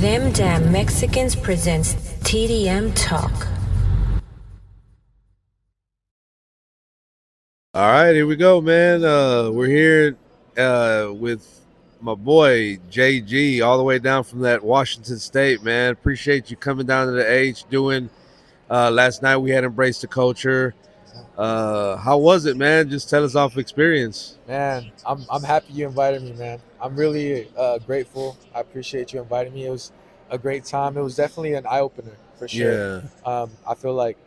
Them Damn Mexicans presents TDM Talk. All right, here we go, man. We're here with my boy JG, all the way down from that Washington State, man. Appreciate you coming down to the H. Doing last night we had Embrace the Culture. How was it, man? Just tell us off experience. Man, I'm happy you invited me, man. I'm really grateful. I appreciate you inviting me. It was a great time. It was definitely an eye opener for sure. Yeah, I feel like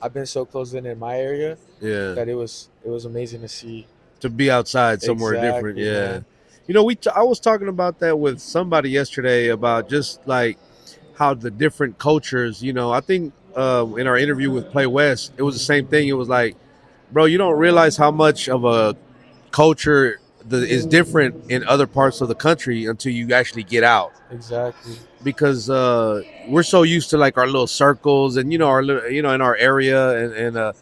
I've been so close in my area yeah. that it was amazing to see. To be outside somewhere different, Exactly, yeah. man. You know, I was talking about that with somebody yesterday about just like how the different cultures. You know, I think in our interview with Play West, it was the same thing. It was like, bro, you don't realize how much of a culture is different in other parts of the country until you actually get out. Exactly. Because we're so used to like our little circles and our in our area and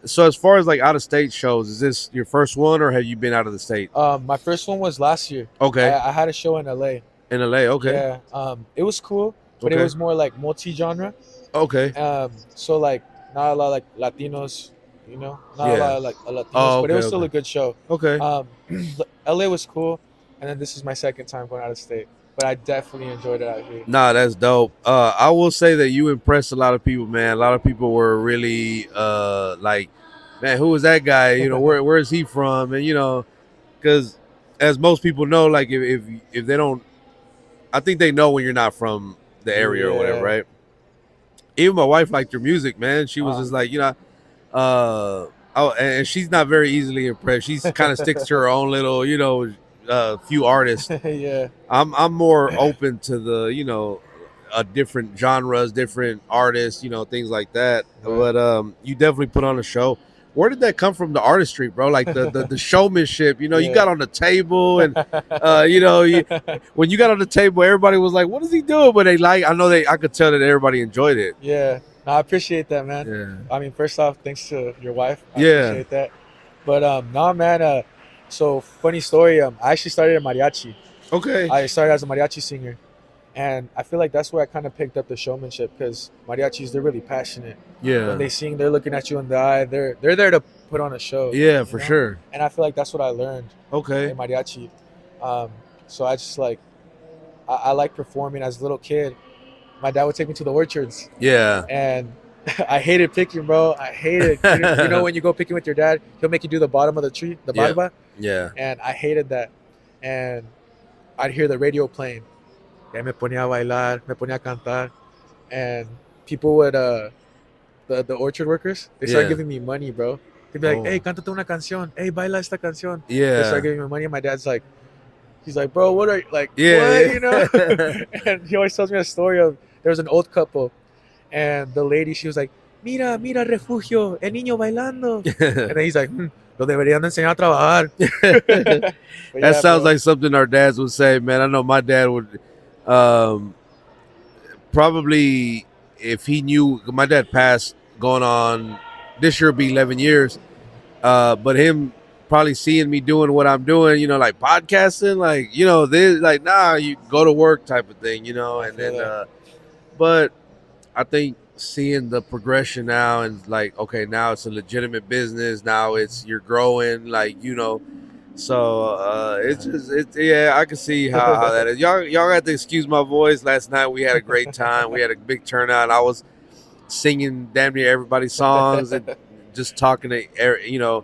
so as far as like out of state shows, is this your first one or have you been out of the state? My first one was last year. Okay, I had a show in LA. in LA. Okay, Yeah. It was cool, but it okay, was more like multi-genre. okay, So like not a lot of like Latinos, not a yeah. lot of like Latinos, Oh, but it okay, was still okay, a good show. okay. LA was cool, and then this is my second time going out of state, but I definitely enjoyed it out here. Nah, that's dope. I will say that you impressed a lot of people, man. A lot of people were really like, man, who is that guy? You know, where is he from? And because as most people know, like if they don't, I think they know when you're not from the area or whatever, Yeah. right? Even my wife liked your music, man. She was Uh, just like, oh, and she's not very easily impressed. She's kind of sticks to her own little, few artists. yeah. I'm more open to the different genres, different artists, things like that. Right. But you definitely put on a show. Where did that come from? The artistry, bro, like the showmanship. You Yeah. got on the table, and when you got on the table, everybody was like, "What is he doing?" But I could tell that everybody enjoyed it. Yeah. No, I appreciate that, man. Yeah, I mean, first off, thanks to your wife. I Yeah. appreciate that. But nah, man. So funny story. I actually started in mariachi. okay, I started as a mariachi singer, and I feel like that's where I kind of picked up the showmanship because mariachis, they're really passionate. yeah, When they sing, they're looking at you in the eye. They're there to put on a show. yeah, for know? sure. And I feel like that's what I learned Okay, in mariachi. So I just like I like performing as a little kid. My dad would take me to the orchards, yeah, and I hated picking, bro. I hated. You know when you go picking with your dad, he'll make you do the bottom of the tree, the Yeah. barba, yeah, and I hated that. And I'd hear the radio playing. Ya me ponía a bailar, me ponía a cantar, and people would the orchard workers, they started Yeah. giving me money, bro. They'd be like, Oh. "Hey, cántate una canción. Hey, baila esta canción." They yeah, started giving me money, and my dad's like, he's like, "Bro, what are you like? Yeah, what?" yeah. You know? And he always tells me a story of there was an old couple, and the lady, she was like, "Mira, mira, refugio, el niño bailando," and then he's like, "Lo deberían de enseñar a trabajar." But That yeah, sounds bro. like something our dads would say, man. I know my dad would probably, if he knew, my dad passed going on, this year will be 11 years. But him probably seeing me doing what I'm doing, like podcasting, like, this, like, nah, you go to work type of thing, I and feel then, that. but I think seeing the progression now and like, okay, now it's a legitimate business. Now you're growing, like, so it's just yeah, I can see how that is. Y'all got to excuse my voice. Last night we had a great time. We had a big turnout. I was singing damn near everybody's songs and just talking to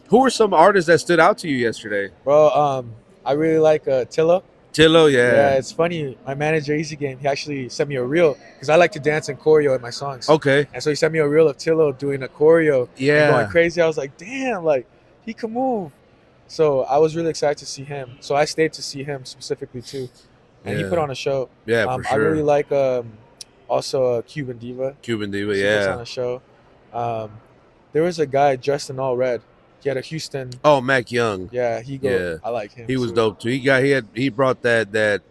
who were some artists that stood out to you yesterday? Bro, I really like Tilla. Tillo, Yeah, yeah. it's funny. My manager, Easy Game, he actually sent me a reel because I like to dance and choreo in my songs. Okay. And so he sent me a reel of Tillo doing a choreo and Yeah. going crazy. I was like, damn, like he can move. So I was really excited to see him. So I stayed to see him specifically too. And he Yeah. put on a show. Yeah, for I sure. really like also Cuban Diva. Cuban Diva, She puts on yeah. a show. There was a guy dressed in all red. He had a Houston. Oh, Mac Young. Yeah, Yeah. I like him. He was too. dope too. He brought that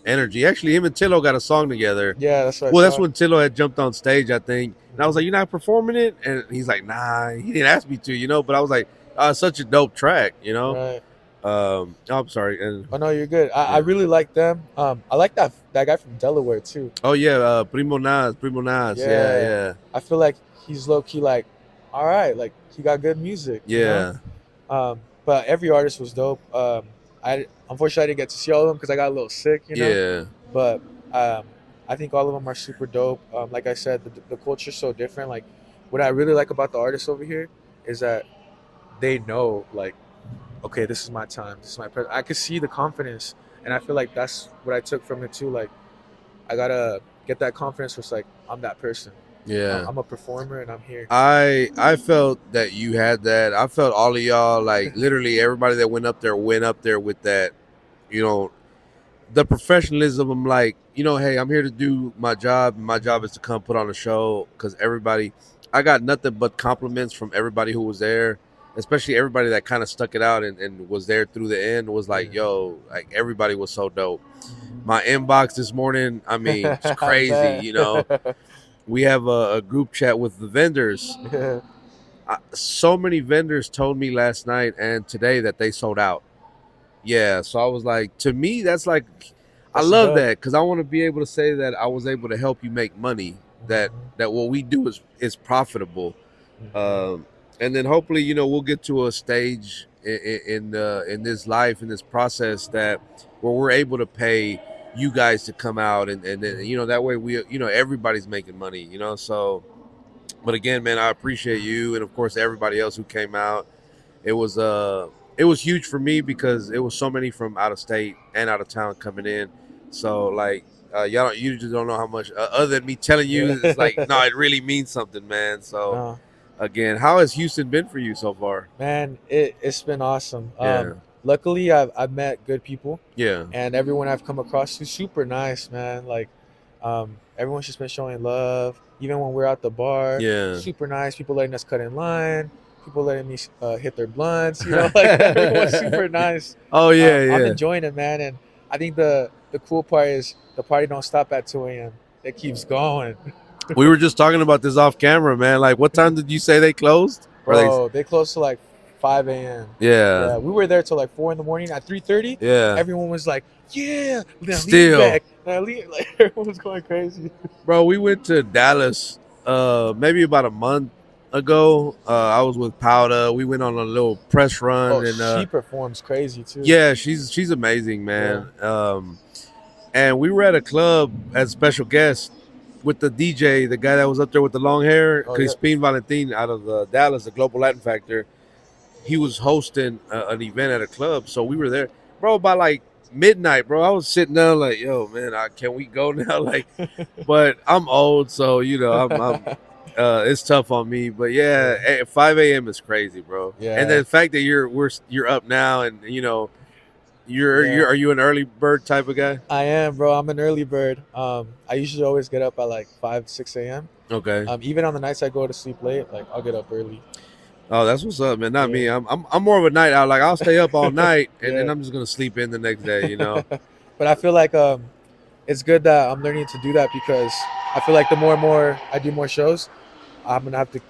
energy. Actually, him and Tillo got a song together. Yeah, that's what Well, I that's saw. when Tillo had jumped on stage, I think. And I was like, "You're not performing it?" And he's like, "Nah, he didn't ask me to," But I was like, "Such a dope track," Right. I'm sorry. And Oh no, you're good. I yeah. really like them. I like that guy from Delaware too. Oh yeah, Primo Nas. Yeah, Yeah, yeah, I feel like he's low key like, all right, like he got good music, you know. yeah. But every artist was dope. I unfortunately I didn't get to see all of them because I got a little sick, you know. Yeah. But I think all of them are super dope. Like I said, the culture's so different. Like what I really like about the artists over here is that they know like, okay, this is my time. This is my I could see the confidence, and I feel like that's what I took from it too. Like I gotta get that confidence. Where it's like I'm that person. Yeah. I'm a performer, and I'm here. I felt that you had that. I felt all of y'all, like literally everybody that went up there with that, you know, the professionalism. I'm like, hey, I'm here to do my job. My job is to come put on a show because everybody, I got nothing but compliments from everybody who was there, especially everybody that kind of stuck it out and was there through the end. Was like, yo, like everybody was so dope. My inbox this morning, I mean, it's I crazy. bet. We have a group chat with the vendors. So many vendors told me last night and today that they sold out. Yeah, so I was like, to me, that's like, I That's love dope. that because I want to be able to say that I was able to help you make money. That what we do is profitable, and then hopefully, we'll get to a stage in this life, in this process, that where we're able to pay you guys to come out and then that way we everybody's making money. So, but again, man, I appreciate you and of course everybody else who came out. It was huge for me because it was so many from out of state and out of town coming in. So like you just don't know how much other than me telling you. It's like no, it really means something, man. So No, again, how has Houston been for you so far? man, it's been awesome. Yeah. Luckily, I've met good people, Yeah. and everyone I've come across is super nice, man. Like, everyone's just been showing love, even when we're at the bar. Yeah. Super nice. People letting us cut in line. People letting me hit their blunts. Like everyone's super nice. Oh yeah, I'm yeah. enjoying it, man. And I think the cool part is the party don't stop at 2 a.m. It keeps going. We were just talking about this off camera, man. Like, what time did you say they closed? Or Bro, they close to like 5 a.m. Yeah. Yeah, we were there till like 4 in the morning. At 3:30, Yeah. everyone was like, "Yeah, now Still. lean back." Now lean, like everyone was going crazy. Bro, we went to Dallas maybe about a month ago. I was with Powder. We went on a little press run Oh, and she performs crazy too. yeah, she's amazing, man. And we were at a club as special guest with the DJ, the guy that was up there with the long hair, Oh, Crispin Valentin out of Dallas, the Global Latin Factor. He was hosting an event at a club, so we were there, bro. By like midnight, bro, I was sitting down like, yo, man, can we go now? Like, but I'm old, so I'm it's tough on me. But yeah, at 5 a.m. is crazy, bro. Yeah. And the fact that you're up now, and you're are you an early bird type of guy? I am, bro. I'm an early bird. I usually always get up at like 5, 6 a.m. Okay. Even on the nights I go to sleep late, like I'll get up early. Oh, that's what's up, man. Not me. I'm more of a night owl. Like I'll stay up all night and then Yeah. I'm just gonna sleep in the next day. But I feel like it's good that I'm learning to do that because I feel like the more and more I do more shows, I'm gonna have to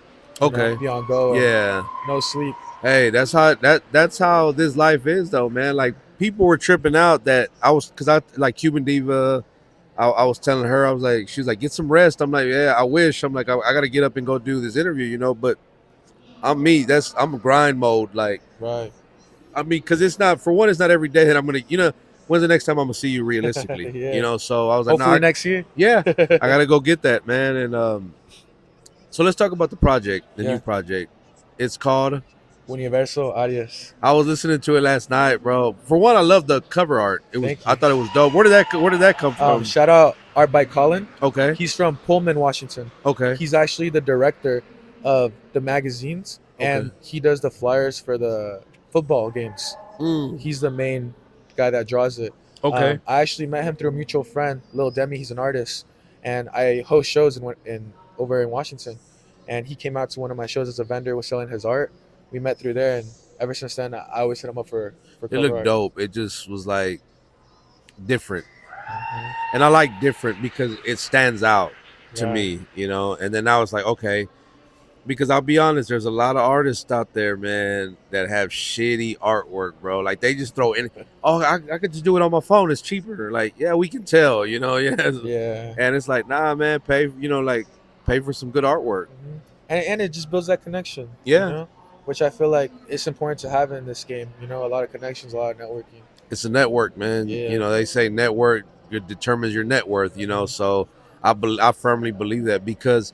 Okay. be on go. Yeah. No sleep. Hey, that's how this life is, though, man. Like people were tripping out that because I like Cuban Diva. I was telling her, I was like, she was like, get some rest. I'm like, yeah, I wish. I'm like, I got to get up and go do this interview, but I'm me. I'm grind mode. Like, Right. I mean, because it's not every day that I'm gonna, when's the next time I'm gonna see you realistically, Yeah. So I was like, Hopefully next year. yeah, I gotta go get that, man. And so let's talk about the project, the Yeah. new project. It's called Universo Arias. I was listening to it last night, bro. For one, I love the cover art. It was Thank you. I thought it was dope. Where did that come from? Shout out Art by Colin. Okay. He's from Pullman, Washington. Okay. He's actually the director of the magazines, and he does the flyers for the football games. He's the main guy that draws it. Okay. I actually met him through a mutual friend, Lil Demi. He's an artist, and I host shows over in Washington. And he came out to one of my shows as a vendor, was selling his art. We met through there, and ever since then, I always hit him up for It cover looked art. dope. It just was like different. And I like different because it stands out to Right. me, And then I was like, okay, because I'll be honest, there's a lot of artists out there, man, that have shitty artwork, bro. Like they just throw in, oh, I could just do it on my phone. It's cheaper. Like, yeah, we can tell, yeah. Yeah. And it's like, nah, man, pay for some good artwork. Mhm. And it just builds that connection. Yeah. You know? Which I feel like it's important to have in this game. You know, a lot of connections, a lot of networking. It's a network, man. Yeah. They say network determines your net worth. So I firmly believe that, because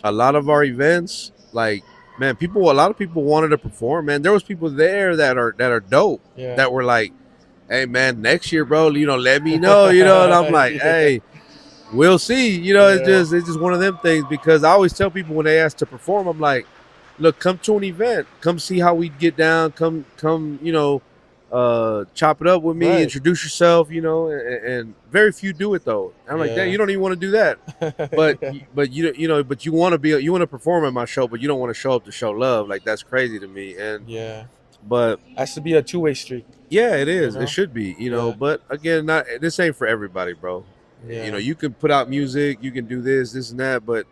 a lot of our events, like, man, a lot of people wanted to perform, man. There was people there that are dope, Yeah. that were like, hey, man, next year, bro, let me know, and I'm like, Yeah. hey, we'll see. Yeah. It's just one of them things, because I always tell people when they ask to perform, I'm like, look, come to an event, come see how we get down, come, chop it up with me, Right. introduce yourself, and very few do it though. I'm like, Yeah. dang, you don't even want to do that. But you want to perform at my show, but you don't want to show up to show love. Like, that's crazy to me. And Yeah. but Has to be a two-way street. yeah, it is. You know? It should be. Yeah. But again, this ain't for everybody, bro. Yeah. You can put out music, you can do this and that, but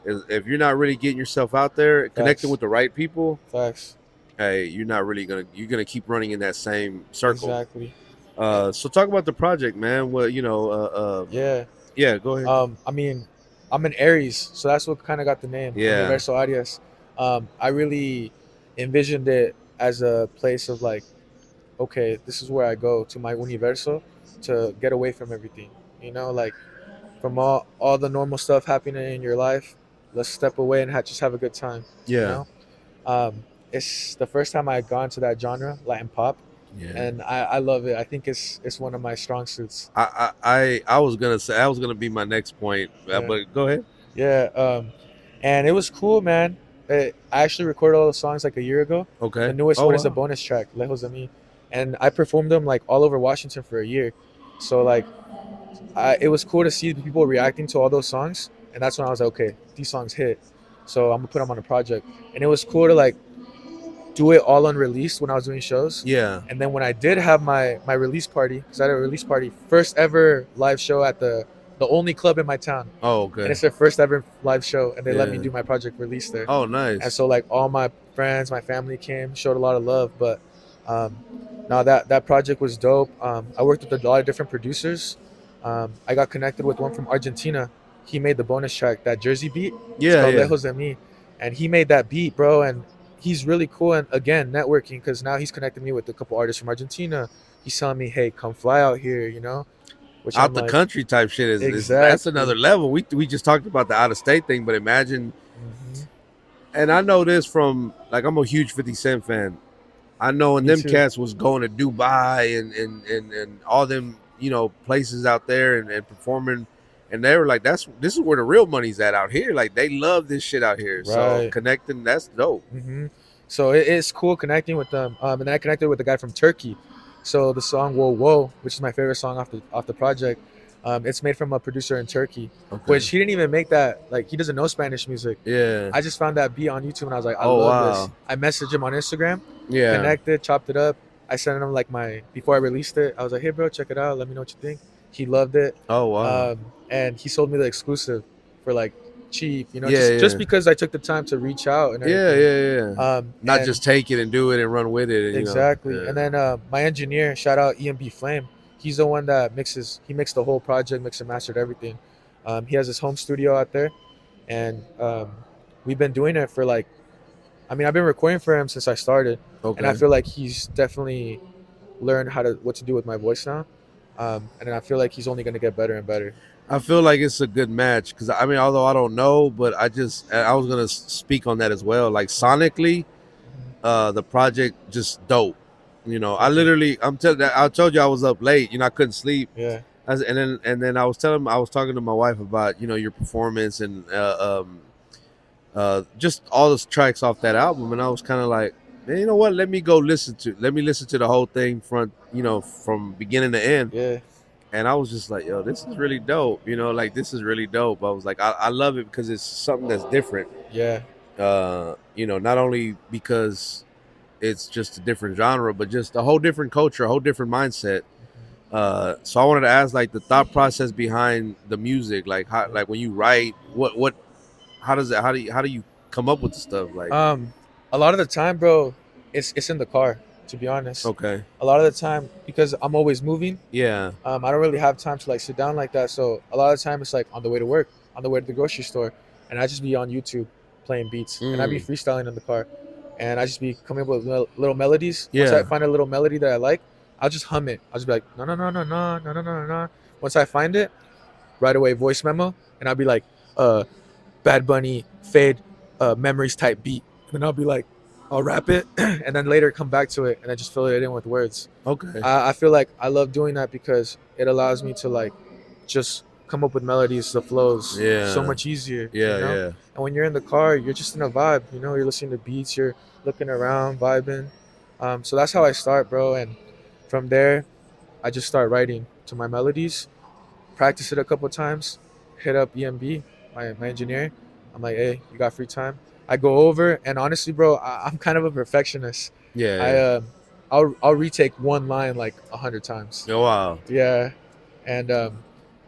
if you're not really getting yourself out there, connecting Facts. with the right people, Facts. hey, you're gonna keep running in that same circle. Exactly. So talk about the project, man. Well, Yeah. yeah, go ahead. I mean, I'm an Aries, so that's what kind of got the name. Yeah. Universo Arias. I really envisioned it as a place of like, okay, this is where I go to my universo to get away from everything. Like from all the normal stuff happening in your life. Let's step away and just have a good time. Yeah. It's the first time I've gone to that genre, Latin pop, Yeah. and I love it. I think it's one of my strong suits. I was gonna say, that was gonna be my next point, Yeah. but go ahead. Yeah, and it was cool, man. I actually recorded all the songs like a year ago. Okay. The newest Oh, one is a wow. bonus track, Lejos de mí, and I performed them like all over Washington for a year. So like, it was cool to see the people reacting to all those songs, and that's when I was like, okay, these songs hit, so I'm gonna put them on a project. And it was cool to like do it all unreleased when I was doing shows. Yeah. And then when I did have my release party, because I had a release party, first ever live show at the only club in my town, Oh, and okay. it's their first ever live show, and they let me Yeah. do my project release there. Oh, nice. And so like all my friends, my family came, showed a lot of love. But no, that project was dope. I worked with a lot of different producers. I got connected with one from Argentina. He made the bonus track, that Jersey beat. It's Yeah, called yeah. Lejos de mí, and he made that beat, bro. And he's really cool. And again, networking, because now he's connected me with a couple artists from Argentina. He's telling me, hey, come fly out here, which Out I'm the like, country type shit is that's Exactly. another level. We just talked about the out of state thing, but imagine. mhm. And I know this from, like, I'm a huge 50 Cent fan. I know when Me them too. cats was going to Dubai and all them places out there and performing, and they were like, this is where the real money's out here. Like, they love this shit out here. So Right. connecting, that's dope. So it's cool connecting with them. And then I connected with the guy from Turkey. So the song "Whoa Whoa," which is my favorite song off the project, it's made from a producer in Turkey, Okay. which he didn't even make that. Like, he doesn't know Spanish music. Yeah. I just found that beat on YouTube and I was like, I Oh, love wow. this. I messaged him on Instagram, Yeah. connected, chopped it up. I sent him like before I released it. I was like, hey bro, check it out. Let me know what you think. He loved it. Oh, wow. And he sold me the exclusive for like cheap, Yeah, just yeah. because I took the time to reach out and Yeah, everything. yeah. Not And- just take it and do it and run with it. exactly. Yeah. And then my engineer, shout out EMB Flame. He's the one that mixes. He mixed the whole project, mixed and mastered everything. He has his home studio out there, and we've been doing it for like. I mean, I've been recording for him since I started, Okay. and I feel like he's definitely learned what to do with my voice now. And then I feel like he's only gonna get better and better. I feel like it's a good match because, I mean, although I don't know, but I was gonna speak on that as well. Like, sonically, the project just dope. I told you I was up late. I couldn't sleep. Yeah. And then I was talking to my wife about your performance and just all the tracks off that album, and I was kind of like, man, you know what? Let me listen to the whole thing from beginning to end. Yeah. And I was just like, yo, this is really dope. Like, this is really dope. I was like, I love it because it's something that's different. Yeah. Not only because it's just a different genre, but just a whole different culture, a whole different mindset. So I wanted to ask, like, the thought process behind the music, like how, like when you write, how do you come up with the stuff? Like, A lot of the time, bro, it's in the car. To be honest, okay, a lot of the time because I'm always moving. yeah, I don't really have time to like sit down like that. So a lot of the time it's like on the way to work, on the way to the grocery store, and I just be on YouTube playing beats, and I be freestyling in the car, and I just be coming up with little melodies. Once Yeah. I find a little melody that I like, I'll just hum it. I'll just be like no no no no no no no no no. Once I find it, right away voice memo, and I'll be like, Bad Bunny fade, memories type beat, and I'll be like, I'll rap it, and then later come back to it, and then just fill it in with words. okay, I feel like I love doing that because it allows me to like just come up with melodies, the flows, Yeah. so much easier. yeah, you know? yeah, And when you're in the car, you're just in a vibe. You know, you're listening to beats, you're looking around, vibing. So that's how I start, bro. And from there, I just start writing to my melodies, practice it a couple times, hit up EMB, my engineer. I'm like, hey, you got free time? I go over, and honestly, bro, I'm kind of a perfectionist. yeah. I'll retake one line like 100 times. Oh, wow, Yeah, and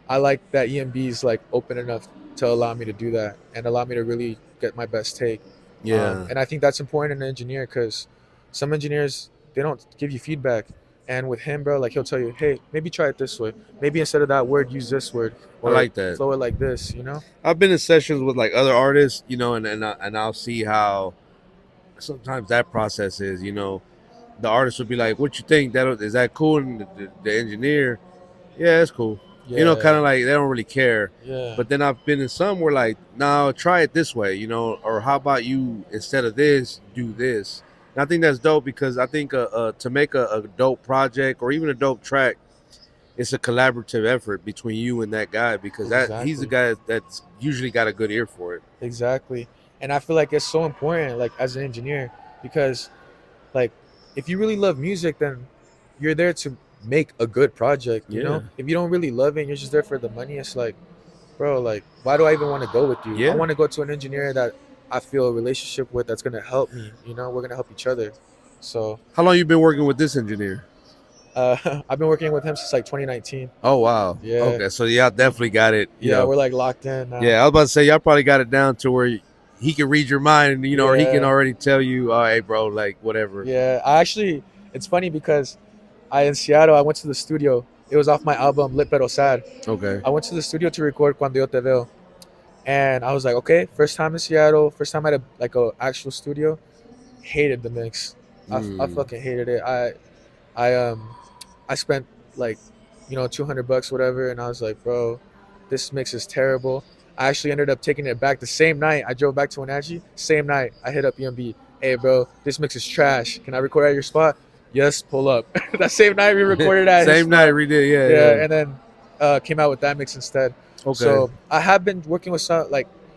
I like that EMB is like open enough to allow me to do that and allow me to really get my best take. yeah, And I think that's important in an engineer because some engineers they don't give you feedback. And with him, bro, like he'll tell you, hey, maybe try it this way. Maybe instead of that word, use this word. I like that. Flow it like this, you know? I've been in sessions with like other artists, you know, and I'll see how sometimes that process is, you know, the artist will be like, "What you think? Is that cool?" And the engineer, yeah, it's cool. You know, kind of like they don't really care. Yeah. But then I've been in some where like, no, try it this way, you know, or how about you instead of this, do this. And I think that's dope because I think to make a dope project or even a dope track, it's a collaborative effort between you and that guy because he's the guy that's usually got a good ear for it. Exactly. And I feel like it's so important, like as an engineer, because like if you really love music, then you're there to make a good project. You know, Yeah. if you don't really love it, and you're just there for the money. It's like, bro, like why do I even want to go with you? Yeah. I want to go to an engineer that I feel a relationship with that's gonna help me. You know, we're gonna help each other. So How long you been working with this engineer? I've been working with him since like 2019. Oh wow. Yeah. Okay, so y'all definitely got it. you Yeah, know. we're like locked in now. Yeah, I was about to say y'all probably got it down to where he can read your mind, you know, or he can Yeah. already tell you, "All right, bro, like whatever." Yeah, it's funny because in Seattle, I went to the studio. It was off my album Lit Pero Sad. Okay. I went to the studio to record Cuando Yo Te Veo. And I was like, okay, first time in Seattle, first time at a actual studio. Hated the mix. I fucking hated it. I spent like, $200 whatever, and I was like, bro, this mix is terrible. I actually ended up taking it back the same night. I drove back to Wenatchee. Same night, I hit up EMB. Hey, bro, this mix is trash. Can I record at your spot? Yes, pull up. That same night we recorded at his Same night we did. Yeah. yeah, and then came out with that mix instead. Okay. So I have been working with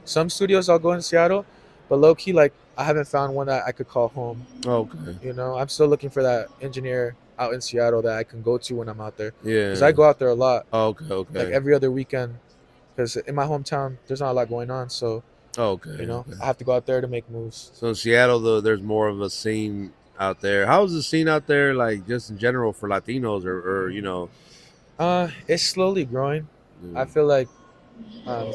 some studios I'll go in Seattle, but low key like I haven't found one that I could call home. Okay. You know, I'm still looking for that engineer out in Seattle that I can go to when I'm out there. Yeah. Because I go out there a lot, Okay. Okay. like every other weekend. Because in my hometown, there's not a lot going on, so Okay. I have to go out there to make moves. So in Seattle, though, there's more of a scene out there. How's the scene out there, like just in general for Latinos, or you know? It's slowly growing. I feel like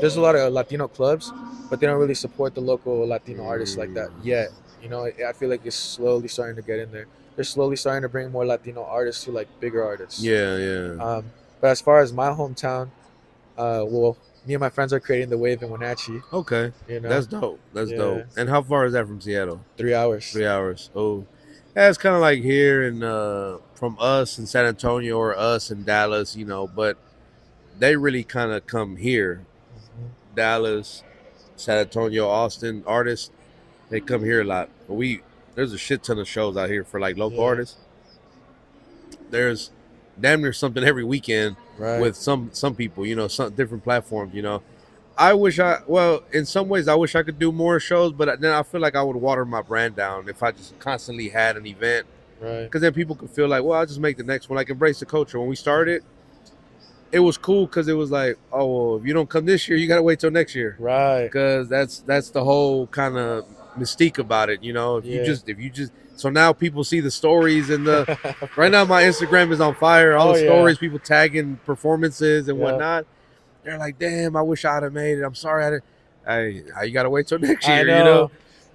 there's a lot of Latino clubs, but they don't really support the local Latino artists like that yet. You know, I feel like it's slowly starting to get in there. They're slowly starting to bring more Latino artists to like bigger artists. Yeah. Yeah. But as far as my hometown, well, me and my friends are creating the wave in Wenatchee. Okay. You know, That's dope. That's Yeah. dope. And how far is that from Seattle? 3 hours. 3 hours. Oh, yeah, it's kind of like here in from us in San Antonio or us in Dallas, you know. But they really kind of come here, Mhm. Dallas, San Antonio, Austin artists. They come here a lot. But there's a shit ton of shows out here for like local Yeah. artists. There's damn near something every weekend Right. with some people, you know, some different platforms, you know. In some ways I wish I could do more shows, but then I feel like I would water my brand down if I just constantly had an event, Right. because then people could feel like, well, I'll just make the next one. Like Embrace the Culture, when we started, it was cool because it was like, oh, well, if you don't come this year, you gotta wait till next year, Right. because that's the whole kind of mystique about it, you know. If you just so now people see the stories and the right now my Instagram is on fire. All Oh, the yeah. stories, people tagging performances and Yeah. whatnot. They're like, damn, I wish I'd have made it. I'm sorry I didn't. You gotta wait till next I year, know. you know.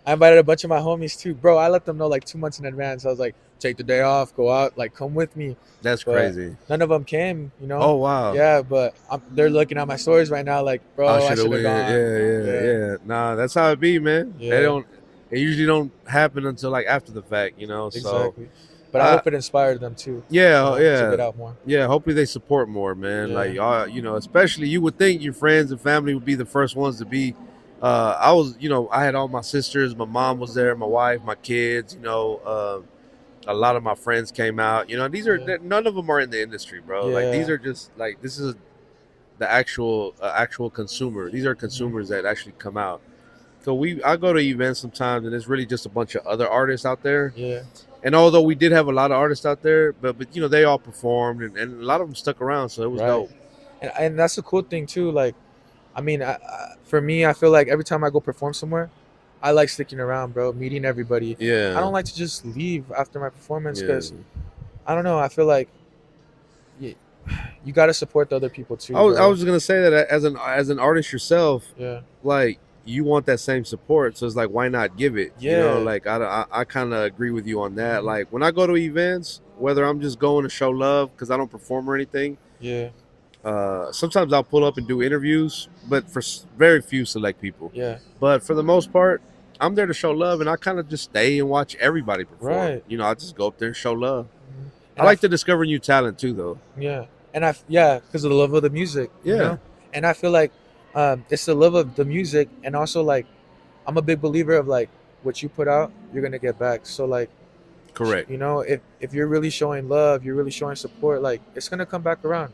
I invited a bunch of my homies too, bro. I let them know like 2 months in advance. I was like, take the day off, go out, like come with me. That's But crazy. none of them came, you know. Oh wow. Yeah, but they're looking at my stories right now, like, bro, I I should have should have went. gone. Yeah. Nah, that's how it be, man. Yeah. They don't. It usually don't happen until like after the fact, you know. So Exactly. But I I- hope it inspired them too. yeah, To yeah. get out more. Yeah, hopefully they support more, man. Yeah. Like, you know, especially you would think your friends and family would be the first ones to be. I was, you know, I had all my sisters, my mom was there, my wife, my kids. You know, a lot of my friends came out. You know, these are Yeah. none of them are in the industry, bro. Like these Yeah. are just like this is the actual consumer. These are consumers that actually come out. So I go to events sometimes, and it's really just a bunch of other artists out there. Yeah. And although we did have a lot of artists out there, but you know they all performed, and a lot of them stuck around, so it was Right. dope. And that's the cool thing too. Like, I mean, for me, I feel like every time I go perform somewhere, I like sticking around, bro, meeting everybody. Yeah, I don't like to just leave after my performance Yeah. because I don't know. I feel like you got to support the other people too. I was bro. just gonna say that as an artist yourself, Yeah. like you want that same support, so it's like why not give it? You know, Yeah. like I kind of agree with you on that. Mhm. Like when I go to events, whether I'm just going to show love because I don't perform or anything. Yeah. Sometimes I'll pull up and do interviews, but for very few select people. Yeah. But for the most part, I'm there to show love, and I kind of just stay and watch everybody perform. Right. You know, I just go up there and show love. Mhm. I like to discover new talent too, though. Yeah. And because of the love of the music. You Yeah. know? And I feel like it's the love of the music, and also like I'm a big believer of like what you put out, you're gonna get back. So like, Correct. you know, if you're really showing love, you're really showing support, like it's gonna come back around.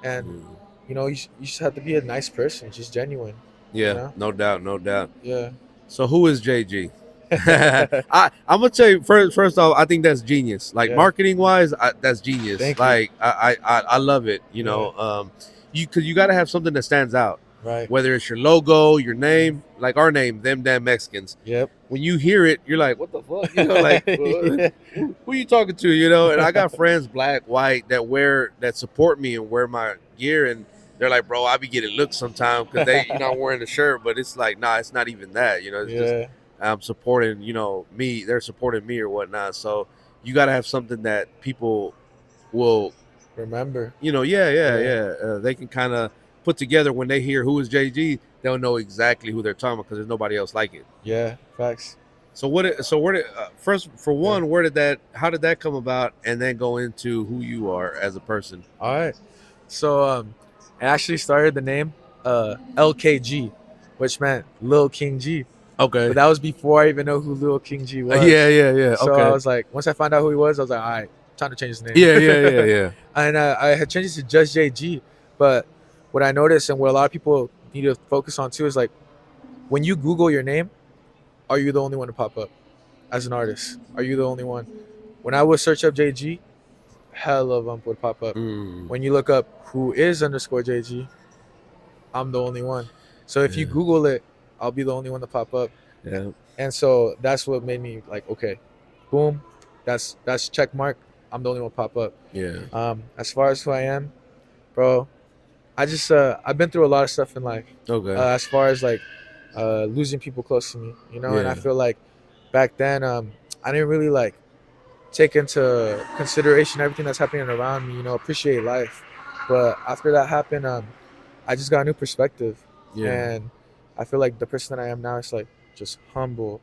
And Mm. you know, you just have to be a nice person, just genuine. Yeah, know? no doubt, no doubt. Yeah. So who is JG? I'm gonna tell you first off, I think that's genius. Like Yeah. marketing wise, that's genius. Thank you. Like I love it. You know, because you got to have something that stands out. Right. Whether it's your logo, your name, like our name, them damn Mexicans. Yep. When you hear it, you're like, what the fuck? You know, like who you talking to? You know, and I got friends, black, white, that support me and wear my gear, and they're like, bro, I be getting looks sometimes because they, you know, I'm wearing the shirt, but it's like, nah, it's not even that. You know, it's just Yeah. I'm supporting, you know, me. They're supporting me or whatnot. So you got to have something that people will, Remember. you know, they can kind of put together when they hear who is JG. They'll know exactly who they're talking about because there's nobody else like it. Yeah. Facts. So where did first for one, how did that come about, and then go into who you are as a person? All right. So I actually started the name LKG, which meant Lil King G. Okay. But that was before I even know who Lil King G was. Yeah. So Okay. I was like, once I found out who he was, I was like, all right, time to change his name. yeah. And I had changed it to just JG. But what I noticed and what a lot of people need to focus on too is like, when you Google your name, are you the only one to pop up as an artist? Are you the only one? When I would search up JG, hell of them would pop up. Mm. When you look up who is underscore JG, I'm the only one. So if you Yeah. Google it, I'll be the only one to pop up. Yeah. And so that's what made me like, okay, boom, that's check mark. I'm the only one to pop up. Yeah. As far as who I am, bro, I just I've been through a lot of stuff in life. Okay. As far as like losing people close to me, you know, and I Yeah. feel like back then I didn't really like take into consideration everything that's happening around me, you know, appreciate life. But after that happened, I just got a new perspective. Yeah. And I feel like the person that I am now is like just humble,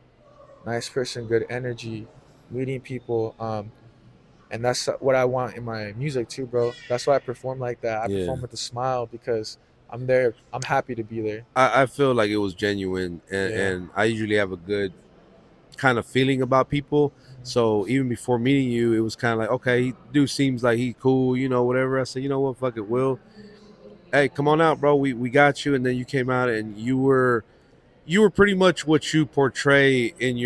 nice person, good energy, meeting people. And that's what I want in my music too, bro. That's why I perform like that. I Yeah. perform with a smile because I'm there. I'm happy to be there. I feel like it was genuine, and, Yeah. and I usually have a good kind of feeling about people. So even before meeting you, it was kind of like, okay, dude seems like he's cool, you know, whatever. I said, you know what, fuck it, Will. Hey, come on out, bro. We got you. And then you came out, and you were pretty much what you portray in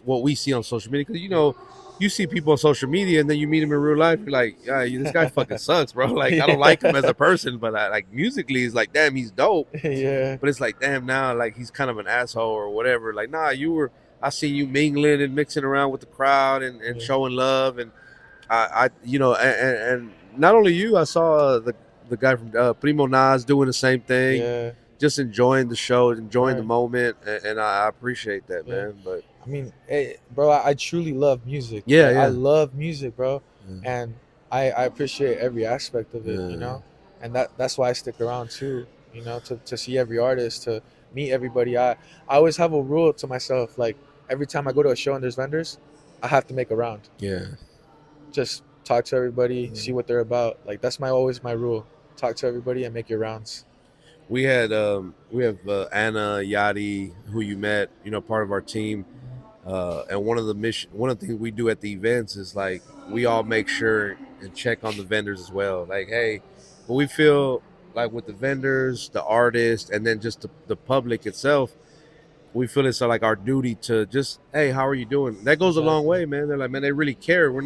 what we see on social media. Because you know, you see people on social media, and then you meet him in real life. You're like, yeah, this guy fucking sucks, bro. Like I don't like him as a person, but like musically, it's like, damn, he's dope. Yeah. But it's like, damn, now like he's kind of an asshole or whatever. Like, nah, I seen you mingling and mixing around with the crowd and Yeah. showing love, and I you know, and not only you, I saw the guy from Primo Nas doing the same thing. Yeah. just enjoying the show, enjoying the Right. moment, and I appreciate that, Yeah. man. But I mean, hey, bro, I truly love music. yeah, Like, I yeah, love music, bro, yeah, and I appreciate every aspect of it, you yeah. know, and that's why I stick around too, you know, to see every artist, to meet everybody. I always have a rule to myself, like every time I go to a show and there's vendors, I have to make a round, Yeah. just talk to everybody, Yeah. see what they're about. Like that's my always my rule: talk to everybody and make your rounds. We have Anna Yachty, who you met, part of our team. And one of the things we do at the events is like we all make sure and check on the vendors as well. Like, hey, but we feel like with the vendors, the artists, and then just the public itself, we feel it's like our duty to just, hey, how are you doing? That goes a long Exactly. way, man. They're like, man, they really care. We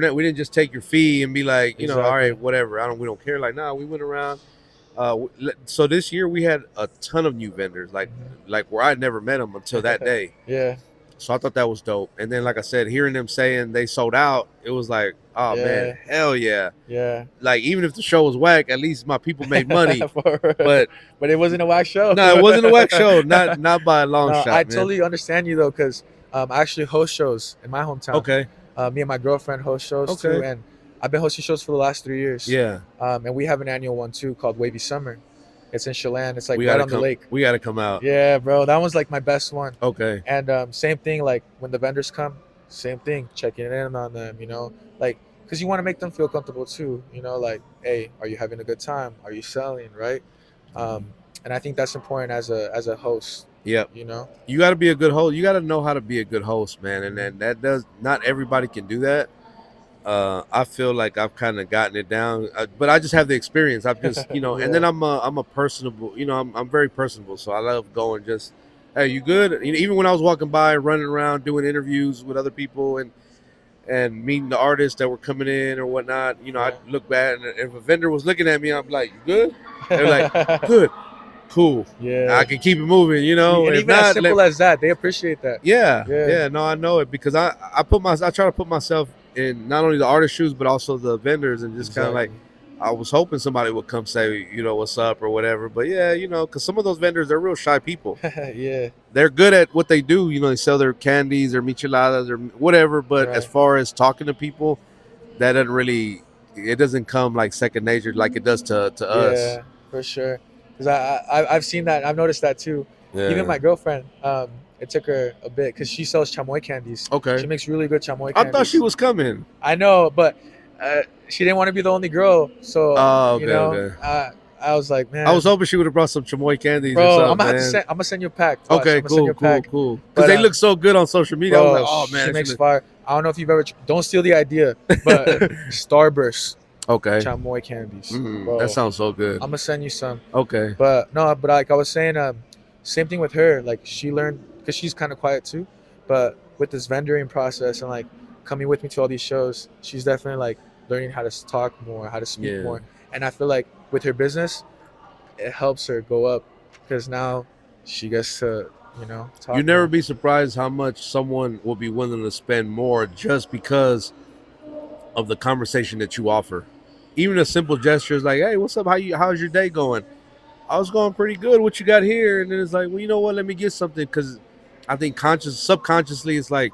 didn't just take your fee and be like, all Exactly. right, whatever. We don't care. Like, nah, we went around. So this year we had a ton of new vendors, like where I'd never met them until that day. Yeah, So I thought that was dope. And then, like I said, hearing them saying they sold out, it was like, oh man, yeah, hell yeah! yeah. Like even if the show was whack, at least my people made money. For real. But But it wasn't a whack show. no, it wasn't a whack show. Not by a long No, shot, I man. totally understand you though, because I actually host shows in my hometown. Okay. Me and my girlfriend host shows too, Okay. and I've been hosting shows for the last 3 years. Yeah. And we have an annual one too called Wavy Summer. It's in Chelan. It's like we right gotta on come. the lake. We gotta come out. Yeah, bro, that one's like my best one. Okay. And same thing, like when the vendors come, same thing, checking in on them, like because you want to make them feel comfortable too, like, hey, are you having a good time? Are you selling, right? And I think that's important as a host, Yep. you know. You got to be a good host. You got to know how to be a good host, man. And then that does not everybody can do that. I feel like I've kind of gotten it down, but I just have the experience. I've just, and then Yeah. I'm a personable, I'm very personable. So I love going just, hey, you good? Even when I was walking by, running around, doing interviews with other people and meeting the artists that were coming in or whatnot, I'd look back and if a vendor was looking at me, I'm like, you good? They're like, good, cool. Yeah. I can keep it moving, And If even as not, simple as that, they appreciate that. yeah, Yeah. yeah, no, I know it because I try to put myself in not only the artist shoes but also the vendors and just kind of like I was hoping somebody would come say what's up or whatever. But yeah, because some of those vendors, they're real shy people. Yeah. They're good at what they do. They sell their candies or micheladas or whatever. But Right. as far as talking to people, that doesn't really. It doesn't come like second nature like it does to us. Yeah, for sure. Because I've seen that. I've noticed that too. Yeah. Even my girlfriend, it took her a bit because she sells chamoy candies. Okay. She makes really good chamoy I candies. thought she was coming. I know, but she didn't want to be the only girl. So Oh, okay, okay. I was like, man, I was hoping she would have brought some chamoy candies or bro, something. I'm gonna have to man. send. I'm gonna send you a pack. Watch, Okay, I'm gonna send you cool. a pack. Because But, they look so good on social media. Bro, I was like, oh man, she makes look- fire. I don't know if you've ever. Don't steal the idea, but Starburst okay. chamoy candies. Mm, Bro, that sounds so good. I'm gonna send you some. Okay. But no, but like I was saying, same thing with her. Like she learned because she's kind of quiet too, but with this vendoring process and like coming with me to all these shows, she's definitely like learning how to talk more, how to speak Yeah. more. And I feel like with her business, it helps her go up because now she gets to talk. You never more. be surprised how much someone will be willing to spend more just because of the conversation that you offer. Even a simple gesture is like, hey, what's up? How's your day going? I was going pretty good. What you got here? And then it's like, well, you know what? Let me get something because I think subconsciously, it's like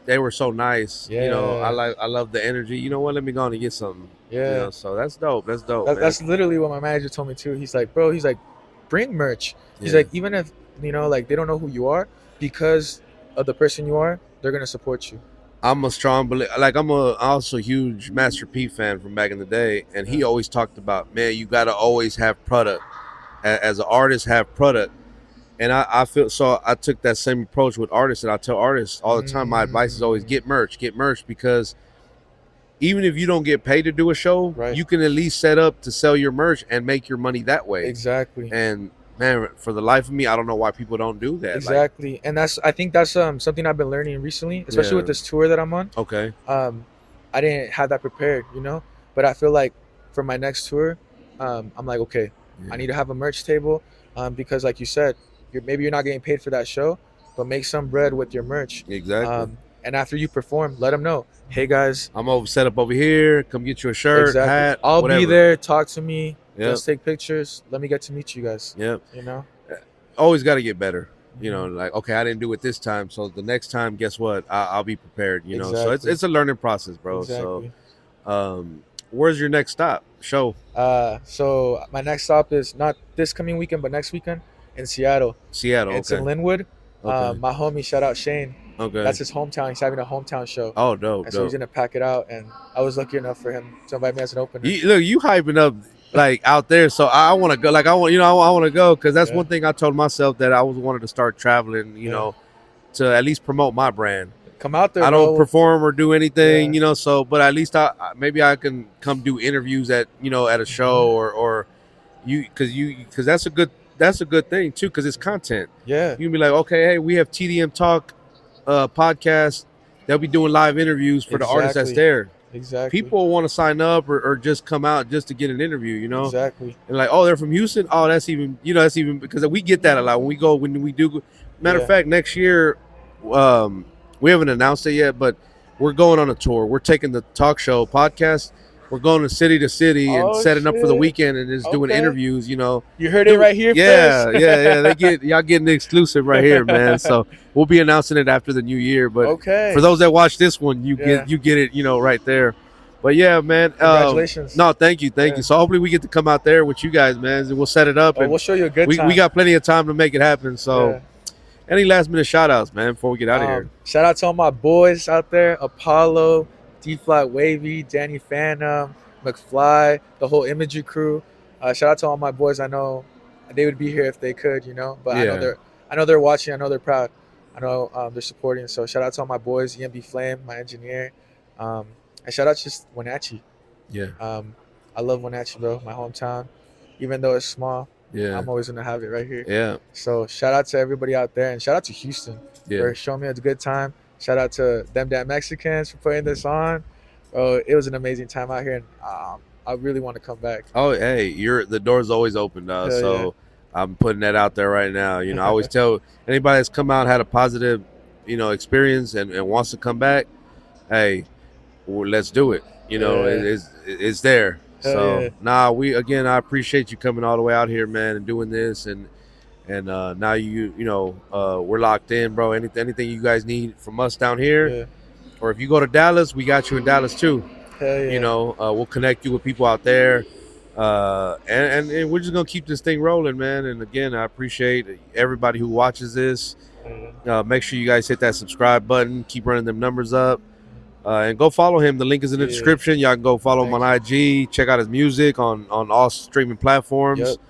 they were so nice. Yeah. I love the energy. You know what? Let me go on and get something. Yeah. So that's dope. That's dope. That, man. that's literally what my manager told me too. He's like, bro, bring merch. He's Yeah. like, even if like they don't know who you are, because of the person you are, they're gonna support you. I'm a strong believer. Like I'm also a huge Master P fan from back in the day, and he always talked about, man, you got to always have product. As an artist, have product. And I feel so. I took that same approach with artists, and I tell artists all the time. My advice is always get merch, because even if you don't get paid to do a show, Right. you can at least set up to sell your merch and make your money that way. Exactly. And man, for the life of me, I don't know why people don't do that. Like, Exactly. And I think that's something I've been learning recently, especially Yeah. with this tour that I'm on. okay, I didn't have that prepared, but I feel like for my next tour, I'm like, okay, Yeah. I need to have a merch table, because like you said, maybe you're not getting paid for that show, but make some bread with your merch. exactly. And after you perform, let them know, hey guys, I'm set up over here. Come get you a shirt, exactly. hat. I'll whatever. be there. Talk to me. Yep. Let's take pictures. Let me get to meet you guys. Yep. You know. Always got to get better. You know, like, okay, I didn't do it this time, so the next time, guess what? I'll be prepared. You know, so Exactly. it's a learning process, bro. Exactly. So, where's your next stop? Show So my next stop is not this coming weekend, but next weekend in Seattle. Seattle. It's Okay. in Linwood. Okay. My homie, shout out Shane. Okay. That's his hometown. He's having a hometown show. Oh, dope. And so he's Dope. gonna pack it out, and I was lucky enough for him to invite me as an opener. You hyping up like out there, so I want to go. Like I want to go because that's Yeah. one thing I told myself that I was wanted to start traveling. You Yeah. know, to at least promote my brand. Come out there. I don't bro. perform or do anything, Yeah. you know. So, but at least maybe I can come do interviews at at a show or because that's a good thing too because it's content. Yeah. You can be like, okay, hey, we have TDM Talk podcast. They'll be doing live interviews for the artist that's Exactly. there. Exactly. People want to sign up or just come out just to get an interview, you know. Exactly. And like, oh, they're from Houston. Oh, that's even because we get that a lot when we do. Matter Yeah. of fact, next year, we haven't announced it yet, but we're going on a tour. We're taking the talk show podcast. We're going to city and Oh, setting up for the shit. weekend and just doing Okay. interviews. You know, You heard it right here yeah, first. yeah. Y'all getting the exclusive right here, man. So we'll be announcing it after the new year. But Okay. for those that watch this one, you Yeah. get it, right there. But yeah, man. Congratulations. No, thank you. Yeah. So hopefully we get to come out there with you guys, man. And we'll set it up. Oh, And we'll show you a good we time. got plenty of time to make it happen. So Yeah. any last minute shout outs, man, before we get out of here. Shout out to all my boys out there: Apollo, D Flat Wavy, Danny Phantom, McFly, the whole Imagery crew. Shout out to all my boys. I know they would be here if they could, but Yeah. I know they're watching. I know they're proud. I know they're supporting. So shout out to all my boys: EMB Flame, my engineer, and shout out just Wenatchee. Yeah. I love Wenatchee, bro. My hometown. Even though it's small, Yeah. I'm always gonna have it right here. Yeah. So shout out to everybody out there, and shout out to Houston Yeah. for showing me a good time. Shout out to them damn Mexicans for putting this on. Bro, it was an amazing time out here, and I really want to come back. Oh, hey, the door's always open, dog. Hell So I'm putting that out there right now. I always tell anybody that's come out had a positive, experience and wants to come back. Hey, let's do it. Yeah. It's there. Hell So yeah. I appreciate you coming all the way out here, man, and doing this and now we're locked in, bro. Anything you guys need from us down here, Yeah. or if you go to Dallas, we got you in Dallas too. Hell yeah. We'll connect you with people out there, and we're just gonna keep this thing rolling, man. And again, I appreciate everybody who watches this. Make sure you guys hit that subscribe button. Keep running them numbers up, and go follow him. The link is in the Yeah. description. Y'all can go follow him on IG. Check out his music on all streaming platforms. Yep. Check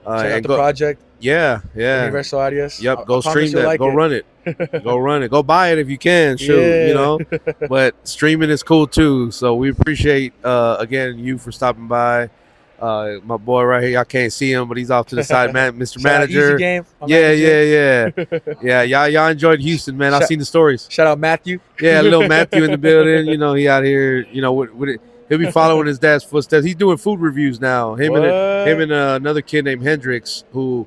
out And the go, project, yeah. Universal Audios. Yep, I go promise stream you'll that. like Go it. run it. Go run it. Go buy it if you can. Shoot, Yeah. But streaming is cool too. So we appreciate again you for stopping by. My boy right here, y'all can't see him, but he's off to the side, man. Mr. Shout out Manager. Easy Game. my Yeah, manager. yeah. Y'all enjoyed Houston, man. I've Shout- seen the stories. Shout out Matthew. Yeah, little Matthew in the building. He out here. With it. He'll be following his dad's footsteps. He's doing food reviews now. Him and another kid named Hendrix, who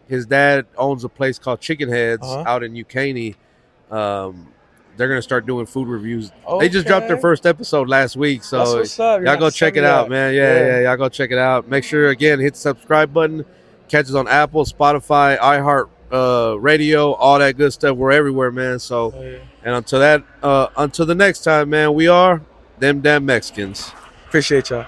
his dad owns a place called Chicken Heads Uh-huh. out in Ucaney. They're gonna start doing food reviews. They just dropped their Okay. first episd last week, That's so what's up. You're y'all gonna go have to check send it me out, that. man. Yeah, y'all go check it out. Make sure again hit the subscribe button. Catch us on Apple, Spotify, iHeart Radio, all that good stuff. We're everywhere, man. So, Oh, yeah. and until the next time, man, we are them damn Mexicans. Appreciate y'all.